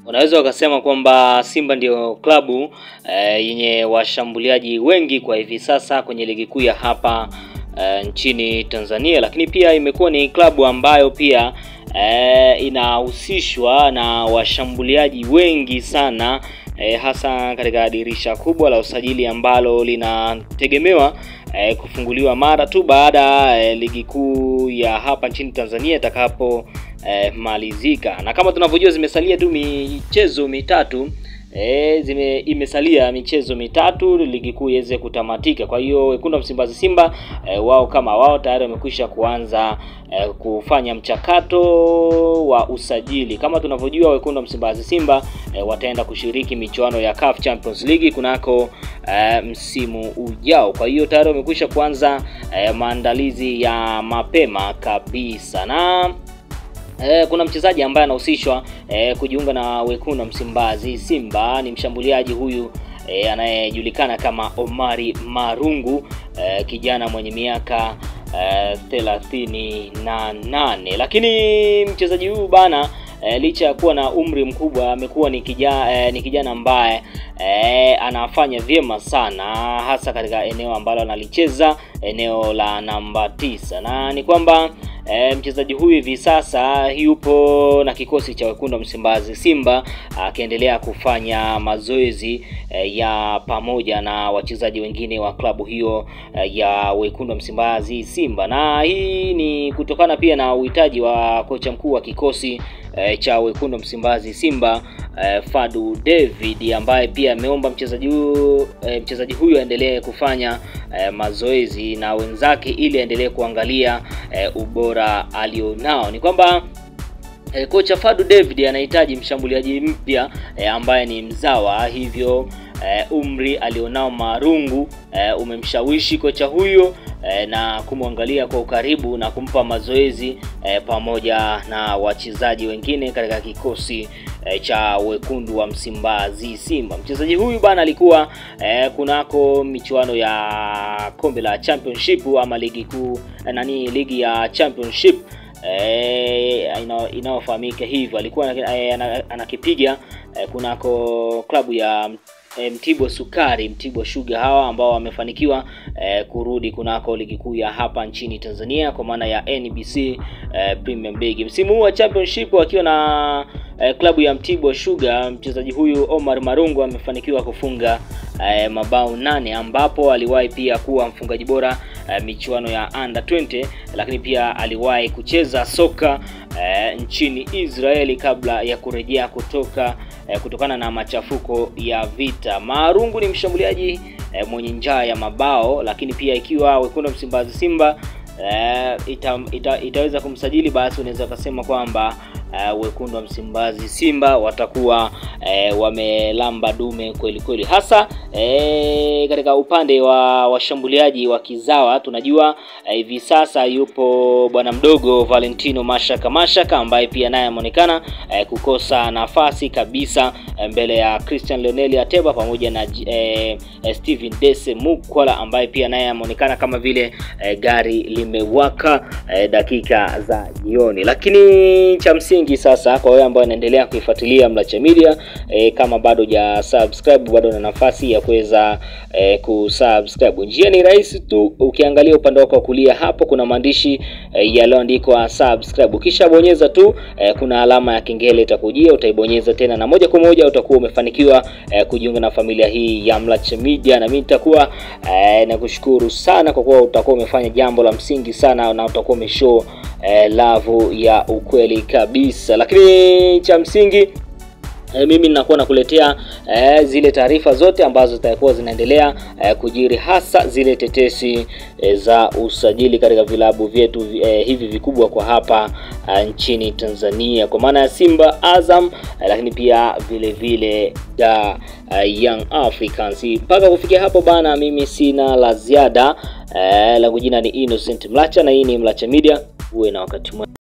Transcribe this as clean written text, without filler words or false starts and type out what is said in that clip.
Unaweza ukasema kwamba Simba ndio klabu yenye washambuliaji wengi kwa hivi sasa kwenye ligi kuu ya hapa nchini Tanzania, lakini pia imekuwa ni klabu ambayo pia inahusishwa na washambuliaji wengi sana, hasa katika dirisha kubwa la usajili ambalo linategemewa kufunguliwa mara tu baada ligi kuu ya hapa nchini Tanzania itakapo malizika. Na kama tunavyojua zimesalia tu michezo mitatu, imesalia michezo mitatu ligi kuu iweze kutamatika. Kwa hiyo wekundu wa Msimbazi Simba wao kama wao tayari wamekwisha kuanza kufanya mchakato wa usajili. Kama tunavyojua wekundu wa Msimbazi Simba wataenda kushiriki michuano ya CAF Champions League kunako msimu ujao. Kwa hiyo tayari wamekwisha kuanza maandalizi ya mapema kabisa. Na kuna mchezaji ambaye anahusishwa kujiunga na wekundu wa Msimbazi Simba, ni mshambuliaji huyu anayejulikana kama Omari Marungu, kijana mwenye miaka 38. Lakini mchezaji huyu bana, licha ya kuwa na umri mkubwa, amekuwa ni kijana ambaye anafanya vyema sana, hasa katika eneo ambalo analicheza, eneo la namba 9. Na ni kwamba mchezaji huyu hivi sasa yupo na kikosi cha wekundu wa Msimbazi Simba, akiendelea kufanya mazoezi ya pamoja na wachezaji wengine wa klabu hiyo ya wekundu wa Msimbazi Simba. Na hii ni kutokana pia na uhitaji wa kocha mkuu wa kikosi cha wekundu wa Msimbazi Simba, Fadu David, ambaye pia ameomba mchezaji huyu aendelee kufanya mazoezi na wenzake ili aendelee kuangalia ubora alionao. Ni kwamba kocha Fadu David anahitaji mshambuliaji mpya ambaye ni mzawa, hivyo umri alionao Marungu umemshawishi kocha huyo na kumwangalia kwa ukaribu na kumpa mazoezi pamoja na wachezaji wengine katika kikosi cha wekundu wa Msimbazi Simba. Mchezaji huyu bana alikuwa kunako michuano ya kombe la championship ama ligi kuu, ligi ya championship inayofahamika hivyo. Alikuwa anakipiga kunako klabu ya Mtibwa Sugar, hawa ambao wamefanikiwa kurudi kunako ligi kuu ya hapa nchini Tanzania kwa maana ya NBC Premier League. Msimu huu wa championship akiwa na klabu ya Mtibwa Sugar, mchezaji huyu Omar Marungu amefanikiwa kufunga mabao 8, ambapo aliwahi pia kuwa mfungaji bora michuano ya under 20, lakini pia aliwahi kucheza soka nchini Israeli kabla ya kurejea kutokana na machafuko ya vita. Marungu ni mshambuliaji mwenye njaa ya mabao, lakini pia ikiwa wekundu wa Msimbazi Simba itaweza kumsajili, basi unaweza kusema kwamba wekundu wa Msimbazi Simba watakuwa wamelamba dume kweli kweli, hasa katika upande wa washambuliaji wa kizawa. Tunajua hivi sasa yupo bwana mdogo Valentino Mashaka ambaye pia naye ameonekana kukosa nafasi kabisa mbele ya Christian Lionel Ateba pamoja na Steven Dese Mukwala, ambaye pia naye ameonekana kama vile gari limewaka dakika za jioni. Lakini cha msingi sasa kwa wale ambao wanaendelea kuifuatilia Mlacha Media, kama bado hujasubscribe, bado una nafasi ya kuweza kusubscribe. Njia ni rahisi tu, ukiangalia upande wako wa kulia hapo kuna maandishi yaliyoandikwa subscribe. Kisha bonyeza tu, kuna alama ya kengele itakujia, utaibonyeza tena na moja kwa moja utakuwa umefanikiwa kujiunga na familia hii ya Mlacha Media. Na mimi nitakuwa nakushukuru sana kwa kuwa utakuwa umefanya jambo la msingi sana na utakuwa umeshow love ya ukweli kabisa. Lakini cha msingi mimi ninakuwa nakuletea zile taarifa zote ambazo zitakuwa zinaendelea kujiri, hasa zile tetesi za usajili katika vilabu vyetu hivi vikubwa kwa hapa nchini Tanzania, kwa maana ya Simba, Azam, lakini pia vile vile Young Africans. Mpaka kufikia hapo bana, mimi sina la ziada. Langu jina ni Innocent Mlacha na hii ni Mlacha Media. Uwe na wakati mwema.